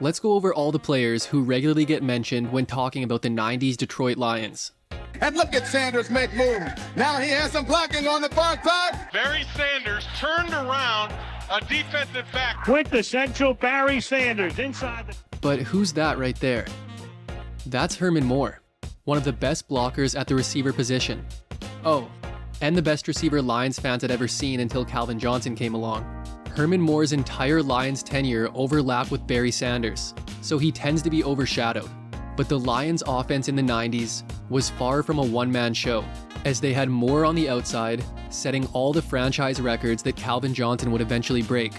Let's go over all the players who regularly get mentioned when talking about the 90s Detroit Lions. And look at Sanders make move. Now he has some blocking on the far side. Barry Sanders turned around a defensive back. Quintessential Barry Sanders inside the... But who's that right there? That's Herman Moore, one of the best blockers at the receiver position. Oh, and the best receiver Lions fans had ever seen until Calvin Johnson came along. Herman Moore's entire Lions tenure overlapped with Barry Sanders, so he tends to be overshadowed. But the Lions' offense in the 90s was far from a one-man show, as they had Moore on the outside, setting all the franchise records that Calvin Johnson would eventually break,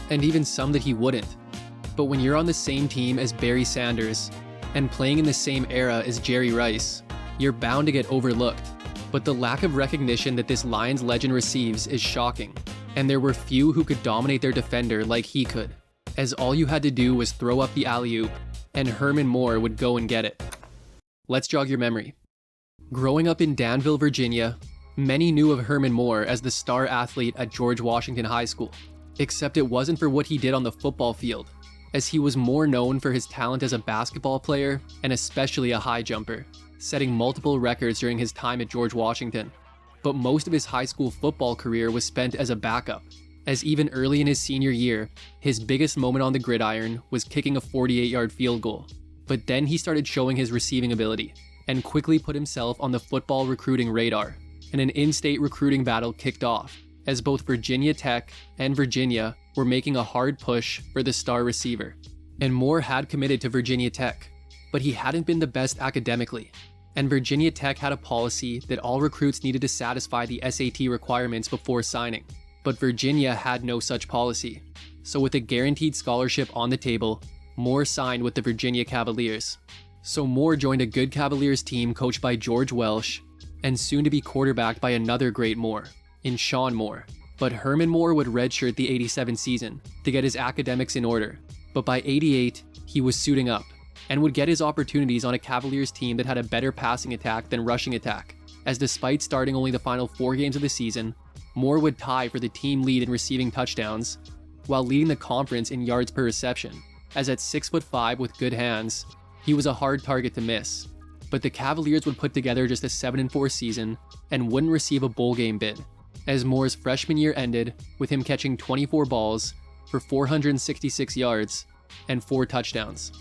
and even some that he wouldn't. But when you're on the same team as Barry Sanders, and playing in the same era as Jerry Rice, you're bound to get overlooked. But the lack of recognition that this Lions legend receives is shocking, and there were few who could dominate their defender like he could, as all you had to do was throw up the alley-oop, and Herman Moore would go and get it. Let's jog your memory. Growing up in Danville, Virginia, many knew of Herman Moore as the star athlete at George Washington High School, except it wasn't for what he did on the football field, as he was more known for his talent as a basketball player and especially a high jumper, setting multiple records during his time at George Washington. But most of his high school football career was spent as a backup, as even early in his senior year, his biggest moment on the gridiron was kicking a 48-yard field goal. But then he started showing his receiving ability, and quickly put himself on the football recruiting radar, and an in-state recruiting battle kicked off, as both Virginia Tech and Virginia were making a hard push for the star receiver. And Moore had committed to Virginia Tech, but he hadn't been the best academically, and Virginia Tech had a policy that all recruits needed to satisfy the SAT requirements before signing. But Virginia had no such policy. So with a guaranteed scholarship on the table, Moore signed with the Virginia Cavaliers. So Moore joined a good Cavaliers team coached by George Welsh, and soon to be quarterbacked by another great Moore, in Sean Moore. But Herman Moore would redshirt the '87 season to get his academics in order. But by '88, he was suiting up, and would get his opportunities on a Cavaliers team that had a better passing attack than rushing attack, as despite starting only the final 4 games of the season, Moore would tie for the team lead in receiving touchdowns, while leading the conference in yards per reception, as at 6'5" with good hands, he was a hard target to miss. But the Cavaliers would put together just a 7-4 season and wouldn't receive a bowl game bid, as Moore's freshman year ended with him catching 24 balls for 466 yards and 4 touchdowns.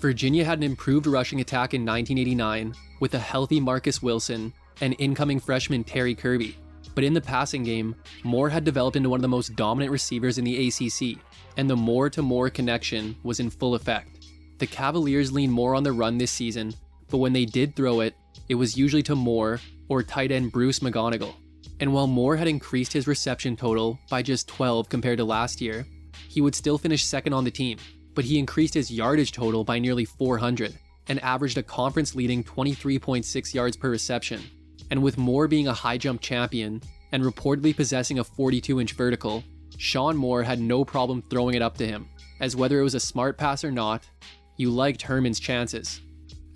Virginia had an improved rushing attack in 1989 with a healthy Marcus Wilson and incoming freshman Terry Kirby. But in the passing game, Moore had developed into one of the most dominant receivers in the ACC, and the Moore-to-Moore connection was in full effect. The Cavaliers leaned more on the run this season, but when they did throw it, it was usually to Moore or tight end Bruce McGonigal. And while Moore had increased his reception total by just 12 compared to last year, he would still finish second on the team, but he increased his yardage total by nearly 400 and averaged a conference-leading 23.6 yards per reception. And with Moore being a high jump champion and reportedly possessing a 42-inch vertical, Sean Moore had no problem throwing it up to him, as whether it was a smart pass or not, you liked Herman's chances.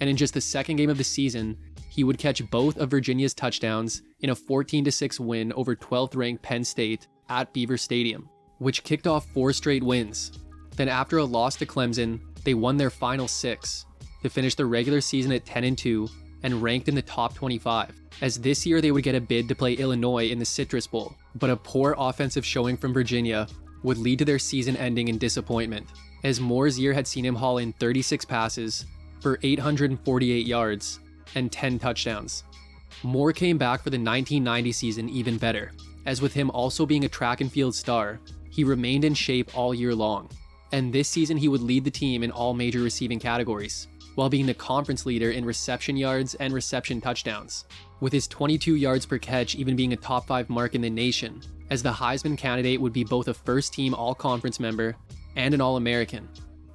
And in just the second game of the season, he would catch both of Virginia's touchdowns in a 14-6 win over 12th-ranked Penn State at Beaver Stadium, which kicked off 4 straight wins. Then after a loss to Clemson, they won their final 6 to finish the regular season at 10-2 and ranked in the top 25, as this year they would get a bid to play Illinois in the Citrus Bowl. But a poor offensive showing from Virginia would lead to their season ending in disappointment, as Moore's year had seen him haul in 36 passes for 848 yards and 10 touchdowns. Moore came back for the 1990 season even better, as with him also being a track and field star, he remained in shape all year long. And this season he would lead the team in all major receiving categories, while being the conference leader in reception yards and reception touchdowns, with his 22 yards per catch even being a top 5 mark in the nation, as the Heisman candidate would be both a first-team All-Conference member and an All-American.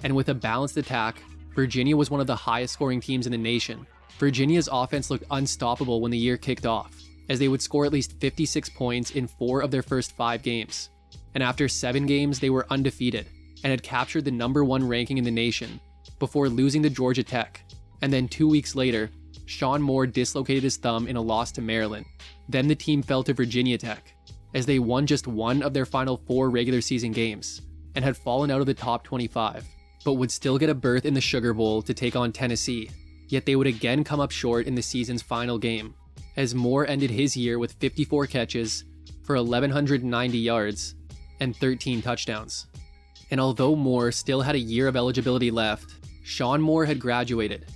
And with a balanced attack, Virginia was one of the highest-scoring teams in the nation. Virginia's offense looked unstoppable when the year kicked off, as they would score at least 56 points in 4 of their first 5 games. And after 7 games, they were undefeated, and had captured the #1 ranking in the nation, before losing to Georgia Tech. And then 2 weeks later, Sean Moore dislocated his thumb in a loss to Maryland. Then the team fell to Virginia Tech, as they won just 1 of their final 4 regular season games, and had fallen out of the top 25. but would still get a berth in the Sugar Bowl to take on Tennessee. Yet they would again come up short in the season's final game, as Moore ended his year with 54 catches for 1,190 yards and 13 touchdowns. And although Moore still had a year of eligibility left, Sean Moore had graduated,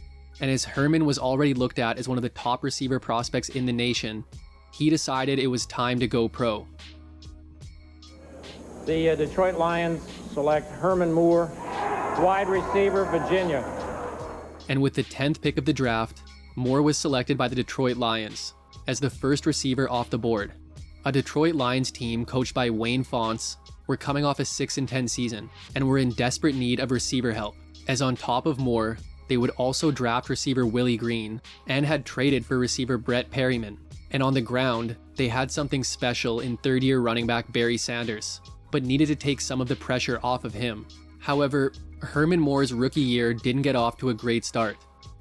and as Herman was already looked at as one of the top receiver prospects in the nation, he decided it was time to go pro. The Detroit Lions select Herman Moore, wide receiver, Virginia. And with the 10th pick of the draft, Moore was selected by the Detroit Lions as the first receiver off the board. A Detroit Lions team coached by Wayne Fontes were coming off a 6-10 season and were in desperate need of receiver help, as on top of Moore, they would also draft receiver Willie Green and had traded for receiver Brett Perryman. And on the ground, they had something special in third-year running back Barry Sanders, but needed to take some of the pressure off of him. However, Herman Moore's rookie year didn't get off to a great start,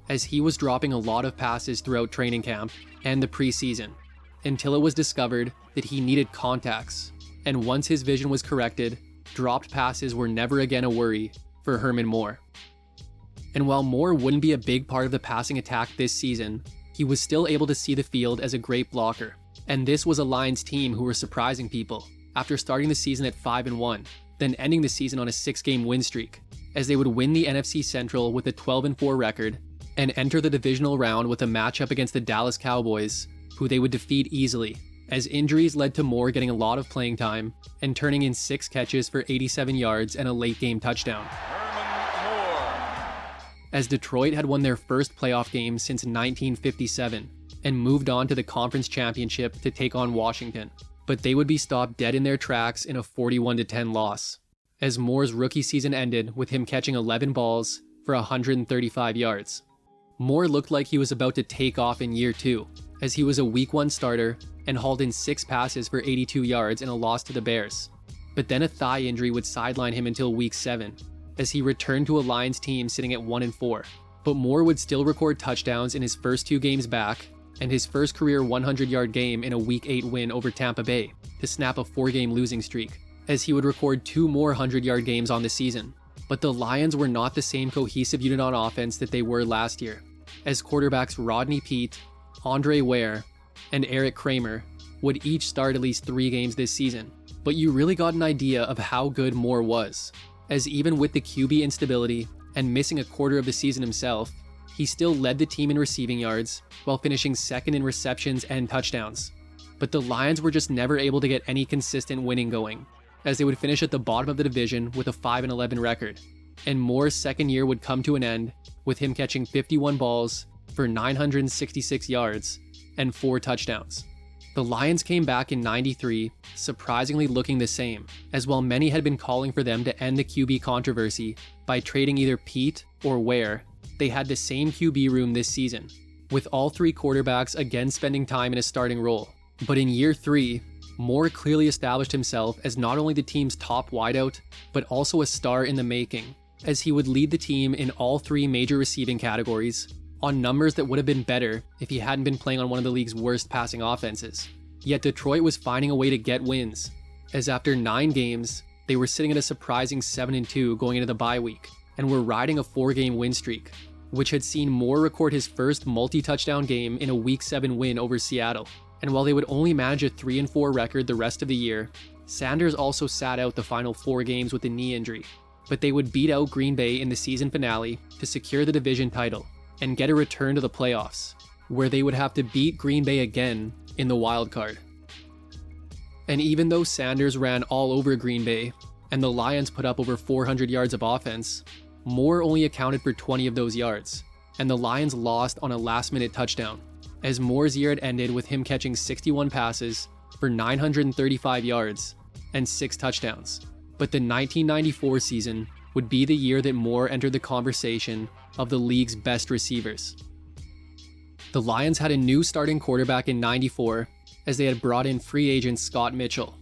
as he was dropping a lot of passes throughout training camp and the preseason, until it was discovered that he needed contacts, and once his vision was corrected, dropped passes were never again a worry for Herman Moore. And while Moore wouldn't be a big part of the passing attack this season, he was still able to see the field as a great blocker, and this was a Lions team who were surprising people after starting the season at 5-1, then ending the season on a 6-game win streak, as they would win the NFC Central with a 12-4 record and enter the divisional round with a matchup against the Dallas Cowboys, who they would defeat easily, as injuries led to Moore getting a lot of playing time and turning in 6 catches for 87 yards and a late-game touchdown. As Detroit had won their first playoff game since 1957 and moved on to the conference championship to take on Washington, but they would be stopped dead in their tracks in a 41-10 loss, as Moore's rookie season ended with him catching 11 balls for 135 yards. Moore looked like he was about to take off in year 2, as he was a week 1 starter and hauled in 6 passes for 82 yards in a loss to the Bears. But then a thigh injury would sideline him until week 7, as he returned to a Lions team sitting at 1-4. But Moore would still record touchdowns in his first 2 games back, and his first career 100-yard game in a Week 8 win over Tampa Bay to snap a 4-game losing streak, as he would record 2 more 100-yard games on the season. But the Lions were not the same cohesive unit on offense that they were last year, as quarterbacks Rodney Peete, Andre Ware, and Eric Kramer would each start at least 3 games this season. But you really got an idea of how good Moore was, as even with the QB instability and missing a quarter of the season himself, he still led the team in receiving yards while finishing second in receptions and touchdowns. But the Lions were just never able to get any consistent winning going, as they would finish at the bottom of the division with a 5-11 record. And Moore's second year would come to an end with him catching 51 balls for 966 yards and 4 touchdowns. The Lions came back in '93, surprisingly looking the same, as while many had been calling for them to end the QB controversy by trading either Peete or Ware, they had the same QB room this season, with all 3 quarterbacks again spending time in a starting role. But in year 3, Moore clearly established himself as not only the team's top wideout, but also a star in the making, as he would lead the team in all 3 major receiving categories, on numbers that would have been better if he hadn't been playing on one of the league's worst passing offenses. Yet Detroit was finding a way to get wins, as after 9 games, they were sitting at a surprising 7-2 going into the bye week, and were riding a 4-game win streak, which had seen Moore record his first multi-touchdown game in a Week 7 win over Seattle. And while they would only manage a 3-4 record the rest of the year, Sanders also sat out the final 4 games with a knee injury. But they would beat out Green Bay in the season finale to secure the division title and get a return to the playoffs, where they would have to beat Green Bay again in the wild card. And even though Sanders ran all over Green Bay and the Lions put up over 400 yards of offense, Moore only accounted for 20 of those yards, and the Lions lost on a last-minute touchdown, as Moore's year had ended with him catching 61 passes for 935 yards and 6 touchdowns. But the 1994 season would be the year that Moore entered the conversation of the league's best receivers. The Lions had a new starting quarterback in '94, as they had brought in free agent Scott Mitchell,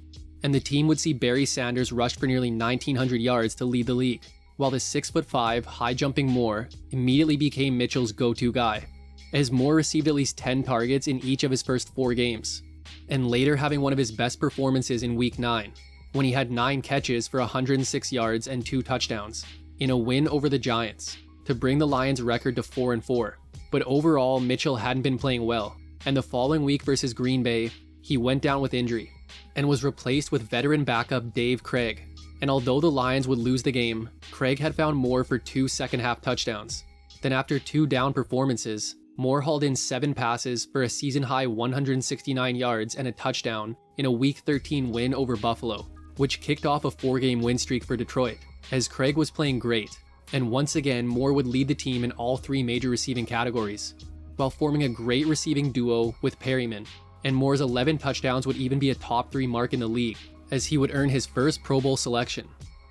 and the team would see Barry Sanders rush for nearly 1,900 yards to lead the league, while the 6'5", high-jumping Moore immediately became Mitchell's go-to guy, as Moore received at least 10 targets in each of his first 4 games, and later having one of his best performances in Week 9, when he had 9 catches for 106 yards and 2 touchdowns, in a win over the Giants to bring the Lions' record to 4-4. But overall, Mitchell hadn't been playing well, and the following week versus Green Bay, he went down with injury and was replaced with veteran backup Dave Craig. And although the Lions would lose the game, Craig had found Moore for 2 second-half touchdowns. Then after 2 down performances, Moore hauled in 7 passes for a season-high 169 yards and a touchdown in a Week 13 win over Buffalo, which kicked off a 4-game win streak for Detroit, as Craig was playing great. And once again, Moore would lead the team in all 3 major receiving categories, while forming a great receiving duo with Perryman. And Moore's 11 touchdowns would even be a top 3 mark in the league, as he would earn his first Pro Bowl selection.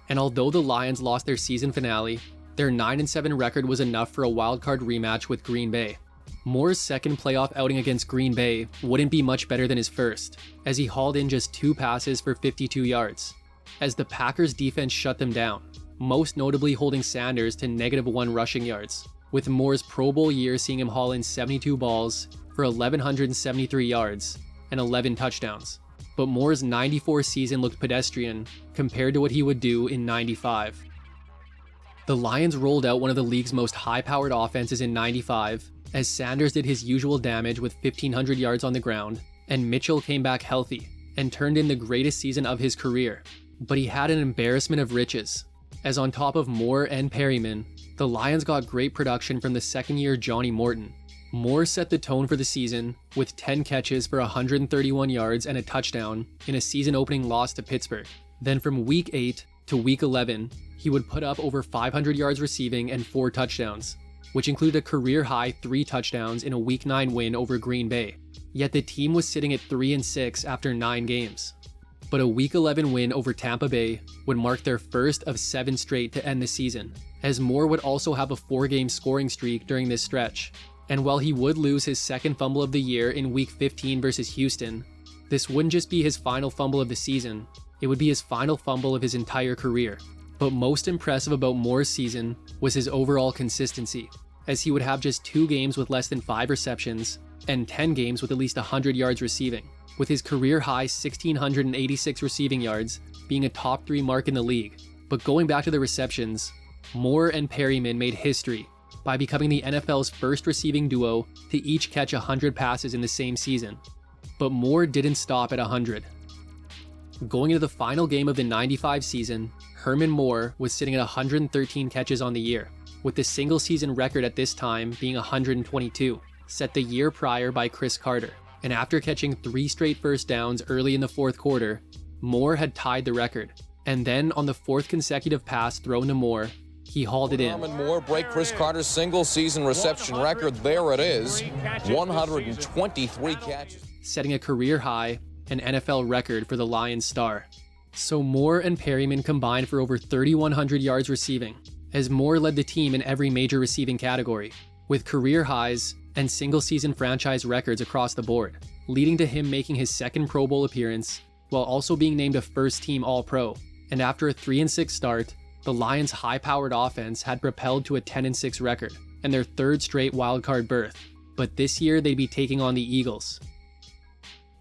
And although the Lions lost their season finale, their 9-7 record was enough for a wildcard rematch with Green Bay. Moore's second playoff outing against Green Bay wouldn't be much better than his first, as he hauled in just 2 passes for 52 yards, as the Packers defense shut them down, most notably holding Sanders to -1 rushing yards, with Moore's Pro Bowl year seeing him haul in 72 balls for 1,173 yards and 11 touchdowns. But Moore's 94 season looked pedestrian compared to what he would do in 95. The Lions rolled out one of the league's most high-powered offenses in 95, as Sanders did his usual damage with 1,500 yards on the ground, and Mitchell came back healthy and turned in the greatest season of his career. But he had an embarrassment of riches, as on top of Moore and Perryman, the Lions got great production from the second-year Johnny Morton. Moore set the tone for the season with 10 catches for 131 yards and a touchdown in a season-opening loss to Pittsburgh. Then from Week 8 to Week 11, he would put up over 500 yards receiving and 4 touchdowns, which included a career-high 3 touchdowns in a Week 9 win over Green Bay. Yet the team was sitting at 3-6 after 9 games. But a Week 11 win over Tampa Bay would mark their first of 7 straight to end the season, as Moore would also have a 4-game scoring streak during this stretch. And while he would lose his second fumble of the year in Week 15 versus Houston, this wouldn't just be his final fumble of the season, it would be his final fumble of his entire career. But most impressive about Moore's season was his overall consistency, as he would have just 2 games with less than 5 receptions and 10 games with at least 100 yards receiving, with his career-high 1,686 receiving yards being a top 3 mark in the league. But going back to the receptions, Moore and Perryman made history by becoming the NFL's first receiving duo to each catch 100 passes in the same season. But Moore didn't stop at 100. Going into the final game of the 95 season, Herman Moore was sitting at 113 catches on the year, with the single season record at this time being 122, set the year prior by Chris Carter. And after catching 3 straight first downs early in the 4th quarter, Moore had tied the record. And then on the 4th consecutive pass thrown to Moore, he hauled it in. Herman Moore break Chris Carter's single-season reception record. There it is, 123 catches. Setting a career high and NFL record for the Lions star. So Moore and Perryman combined for over 3,100 yards receiving, as Moore led the team in every major receiving category, with career highs and single-season franchise records across the board, leading to him making his second Pro Bowl appearance, while also being named a first-team All-Pro. And after a 3-6 start, the Lions' high-powered offense had propelled to a 10-6 record, and their 3rd straight wildcard berth. But this year they'd be taking on the Eagles.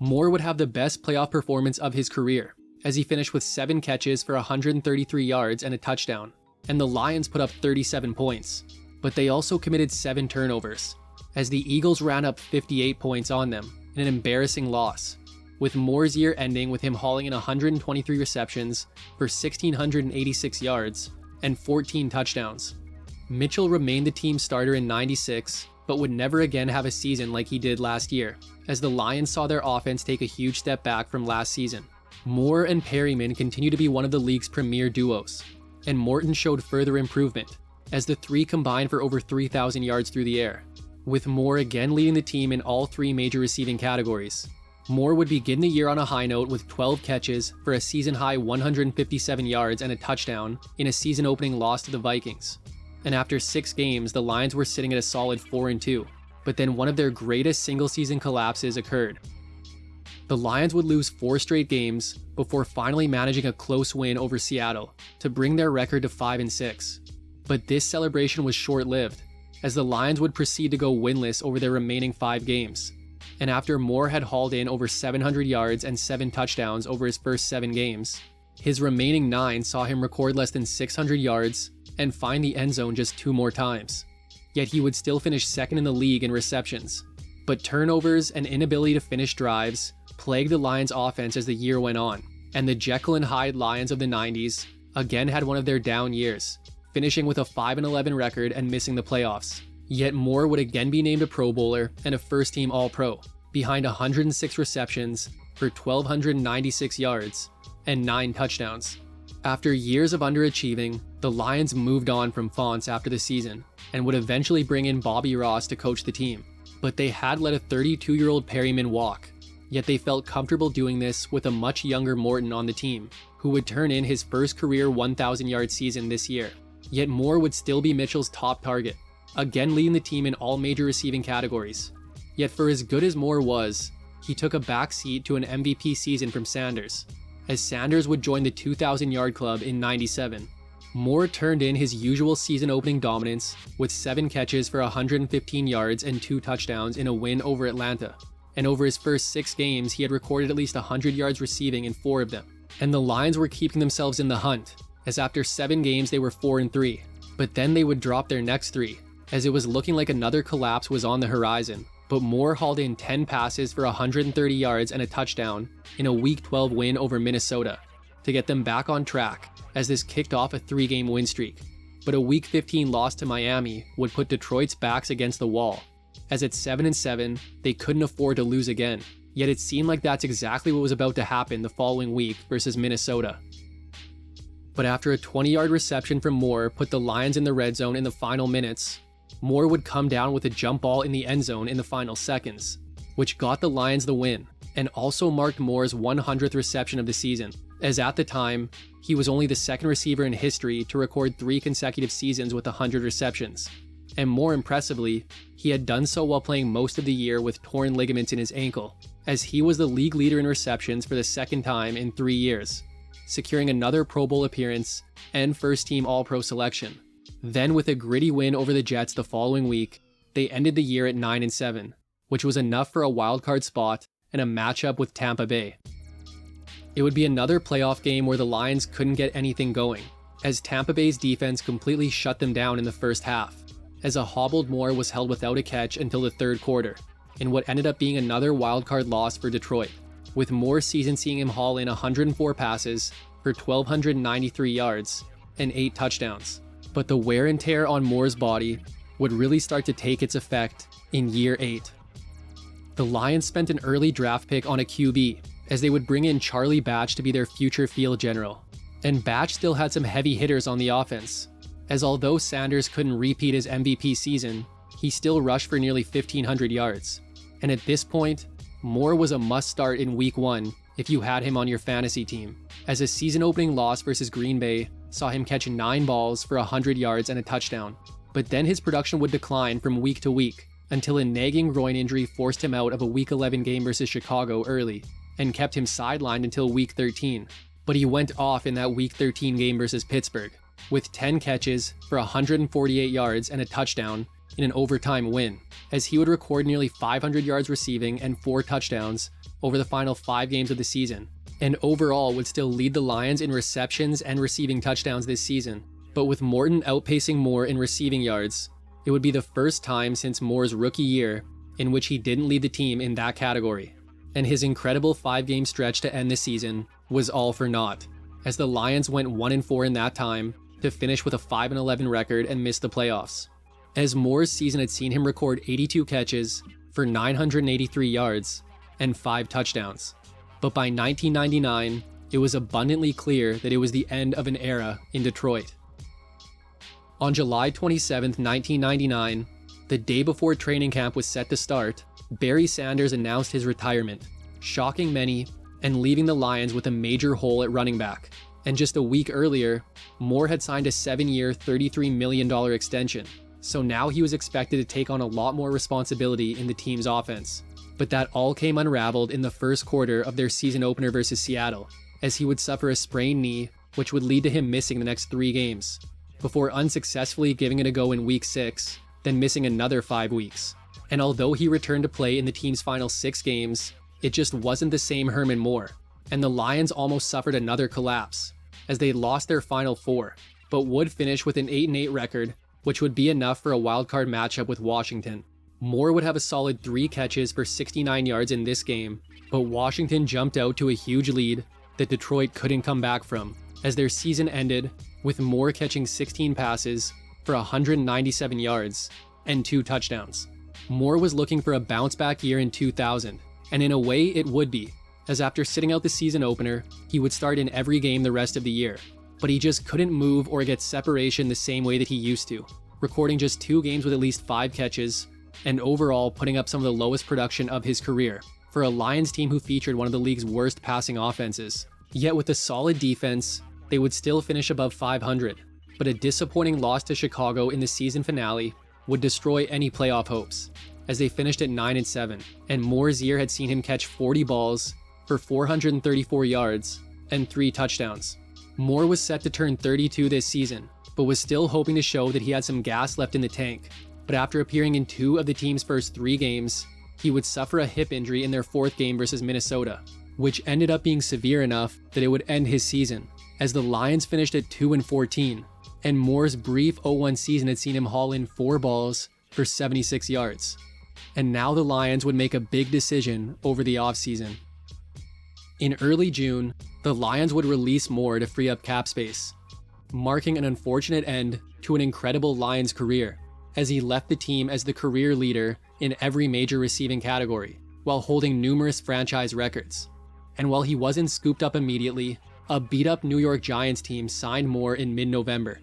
Moore would have the best playoff performance of his career, as he finished with 7 catches for 133 yards and a touchdown, and the Lions put up 37 points. But they also committed 7 turnovers, as the Eagles ran up 58 points on them in an embarrassing loss, with Moore's year ending with him hauling in 123 receptions for 1,686 yards and 14 touchdowns. Mitchell remained the team starter in 96, but would never again have a season like he did last year, as the Lions saw their offense take a huge step back from last season. Moore and Perryman continue to be one of the league's premier duos, and Morton showed further improvement, as the 3 combined for over 3,000 yards through the air, with Moore again leading the team in all 3 major receiving categories. Moore would begin the year on a high note with 12 catches for a season-high 157 yards and a touchdown in a season-opening loss to the Vikings. And after 6 games, the Lions were sitting at a solid 4-2, but then one of their greatest single-season collapses occurred. The Lions would lose 4 straight games before finally managing a close win over Seattle to bring their record to 5-6. But this celebration was short-lived, as the Lions would proceed to go winless over their remaining 5 games. And after Moore had hauled in over 700 yards and 7 touchdowns over his first 7 games, his remaining 9 saw him record less than 600 yards and find the end zone just 2 more times. Yet he would still finish second in the league in receptions. But turnovers and inability to finish drives plagued the Lions' offense as the year went on, and the Jekyll and Hyde Lions of the 90s again had one of their down years, finishing with a 5-11 record and missing the playoffs. Yet Moore would again be named a Pro Bowler and a first-team All-Pro, behind 106 receptions for 1,296 yards and 9 touchdowns. After years of underachieving, the Lions moved on from Fonts after the season and would eventually bring in Bobby Ross to coach the team. But they had let a 32-year-old Perryman walk, yet they felt comfortable doing this with a much younger Morton on the team, who would turn in his first career 1,000-yard season this year. Yet Moore would still be Mitchell's top target, again leading the team in all major receiving categories. Yet for as good as Moore was, he took a back seat to an MVP season from Sanders, as Sanders would join the 2,000-yard club in '97. Moore turned in his usual season-opening dominance with 7 catches for 115 yards and 2 touchdowns in a win over Atlanta. And over his first 6 games, he had recorded at least 100 yards receiving in 4 of them. And the Lions were keeping themselves in the hunt, as after 7 games they were 4-3. But then they would drop their next 3, as it was looking like another collapse was on the horizon. But Moore hauled in 10 passes for 130 yards and a touchdown in a Week 12 win over Minnesota to get them back on track, as this kicked off a 3-game win streak. But a Week 15 loss to Miami would put Detroit's backs against the wall, as at 7-7, they couldn't afford to lose again. Yet it seemed like that's exactly what was about to happen the following week versus Minnesota. But after a 20-yard reception from Moore put the Lions in the red zone in the final minutes, Moore would come down with a jump ball in the end zone in the final seconds, which got the Lions the win, and also marked Moore's 100th reception of the season, as at the time, he was only the second receiver in history to record 3 consecutive seasons with 100 receptions. And more impressively, he had done so while playing most of the year with torn ligaments in his ankle, as he was the league leader in receptions for the second time in 3 years, securing another Pro Bowl appearance and first-team All-Pro selection. Then with a gritty win over the Jets the following week, they ended the year at 9-7, which was enough for a wildcard spot and a matchup with Tampa Bay. It would be another playoff game where the Lions couldn't get anything going, as Tampa Bay's defense completely shut them down in the first half, as a hobbled Moore was held without a catch until the 3rd quarter, in what ended up being another wildcard loss for Detroit, with Moore's season seeing him haul in 104 passes for 1,293 yards and 8 touchdowns. But the wear and tear on Moore's body would really start to take its effect in year 8. The Lions spent an early draft pick on a QB, as they would bring in Charlie Batch to be their future field general. And Batch still had some heavy hitters on the offense, as although Sanders couldn't repeat his MVP season, he still rushed for nearly 1,500 yards. And at this point, Moore was a must-start in Week 1 if you had him on your fantasy team, as a season-opening loss versus Green Bay saw him catch 9 balls for 100 yards and a touchdown. But then his production would decline from week to week, until a nagging groin injury forced him out of a Week 11 game versus Chicago early, and kept him sidelined until Week 13. But he went off in that Week 13 game versus Pittsburgh, with 10 catches for 148 yards and a touchdown in an overtime win, as he would record nearly 500 yards receiving and 4 touchdowns over the final 5 games of the season, and overall would still lead the Lions in receptions and receiving touchdowns this season. But with Morton outpacing Moore in receiving yards, it would be the first time since Moore's rookie year in which he didn't lead the team in that category. And his incredible 5-game stretch to end the season was all for naught, as the Lions went 1-4 in that time to finish with a 5-11 record and miss the playoffs. As Moore's season had seen him record 82 catches for 983 yards and 5 touchdowns. But by 1999, it was abundantly clear that it was the end of an era in Detroit. On July 27, 1999, the day before training camp was set to start, Barry Sanders announced his retirement, shocking many and leaving the Lions with a major hole at running back. And just a week earlier, Moore had signed a 7-year, $33 million extension, so now he was expected to take on a lot more responsibility in the team's offense. But that all came unraveled in the first quarter of their season opener versus Seattle, as he would suffer a sprained knee, which would lead to him missing the next 3 games, before unsuccessfully giving it a go in Week 6, then missing another 5 weeks. And although he returned to play in the team's final 6 games, it just wasn't the same Herman Moore, and the Lions almost suffered another collapse, as they lost their final 4, but would finish with an 8-8 record, which would be enough for a wildcard matchup with Washington. Moore would have a solid 3 catches for 69 yards in this game, but Washington jumped out to a huge lead that Detroit couldn't come back from, as their season ended with Moore catching 16 passes for 197 yards and 2 touchdowns. Moore was looking for a bounce-back year in 2000, and in a way it would be, as after sitting out the season opener, he would start in every game the rest of the year. But he just couldn't move or get separation the same way that he used to, recording just 2 games with at least 5 catches, and overall putting up some of the lowest production of his career, for a Lions team who featured one of the league's worst passing offenses. Yet with a solid defense, they would still finish above 500, but a disappointing loss to Chicago in the season finale would destroy any playoff hopes, as they finished at 9-7, and Moore's year had seen him catch 40 balls for 434 yards and 3 touchdowns. Moore was set to turn 32 this season, but was still hoping to show that he had some gas left in the tank. But after appearing in 2 of the team's first 3 games, he would suffer a hip injury in their 4th game versus Minnesota, which ended up being severe enough that it would end his season, as the Lions finished at 2-14, and Moore's brief 0-1 season had seen him haul in 4 balls for 76 yards. And now the Lions would make a big decision over the offseason. In early June, the Lions would release Moore to free up cap space, marking an unfortunate end to an incredible Lions career, as he left the team as the career leader in every major receiving category, while holding numerous franchise records. And while he wasn't scooped up immediately, a beat-up New York Giants team signed Moore in mid-November,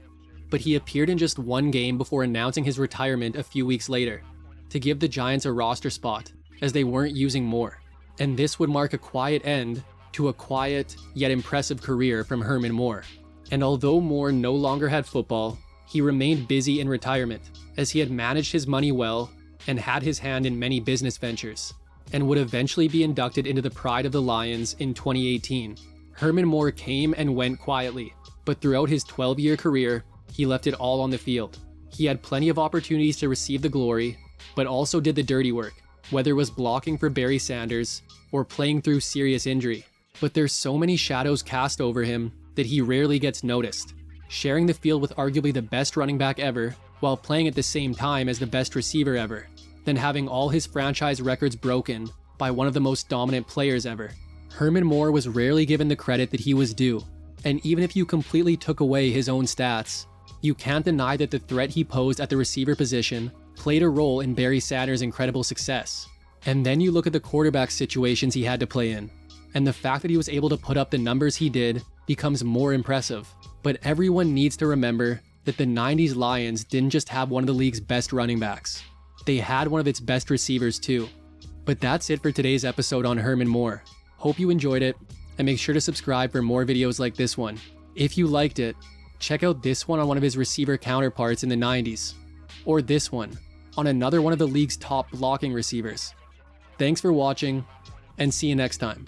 but he appeared in just 1 game before announcing his retirement a few weeks later, to give the Giants a roster spot, as they weren't using Moore. And this would mark a quiet end to a quiet yet impressive career from Herman Moore. And although Moore no longer had football, he remained busy in retirement, as he had managed his money well and had his hand in many business ventures, and would eventually be inducted into the pride of the Lions in 2018. Herman Moore came and went quietly, but throughout his 12-year career, he left it all on the field. He had plenty of opportunities to receive the glory, but also did the dirty work, whether it was blocking for Barry Sanders or playing through serious injury. But there's so many shadows cast over him that he rarely gets noticed, sharing the field with arguably the best running back ever, while playing at the same time as the best receiver ever, then having all his franchise records broken by one of the most dominant players ever. Herman Moore was rarely given the credit that he was due, and even if you completely took away his own stats, you can't deny that the threat he posed at the receiver position played a role in Barry Sanders' incredible success. And then you look at the quarterback situations he had to play in, and the fact that he was able to put up the numbers he did becomes more impressive. But everyone needs to remember that the 90s Lions didn't just have one of the league's best running backs. They had one of its best receivers too. But that's it for today's episode on Herman Moore. Hope you enjoyed it, and make sure to subscribe for more videos like this one. If you liked it, check out this one on one of his receiver counterparts in the 90s, or this one on another one of the league's top blocking receivers. Thanks for watching, and see you next time.